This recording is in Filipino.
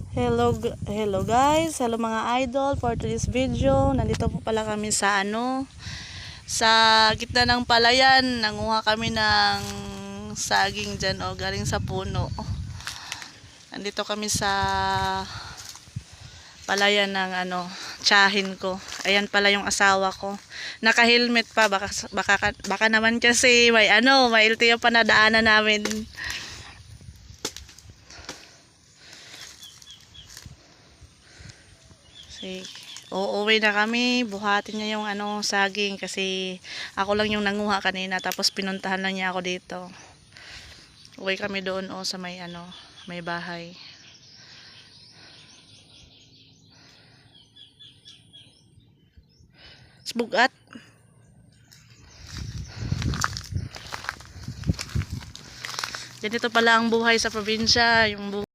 Hello guys, hello mga idol. For today's video, nandito po pala kami sa sa gitna ng palayan. Nanguha kami ng saging dyan, galing sa puno. Nandito kami sa palayan ng tiyahin ko. Ayan pala yung asawa ko. Naka-helmet pa, baka naman kasi may LTO pa na daanan namin. Uuwi na kami, buhatin niya yung saging kasi ako lang yung nanguha kanina, tapos pinuntahan lang niya ako dito. Uwi kami doon sa may bahay. Sbugat. Ganito pala ang buhay sa probinsya, yung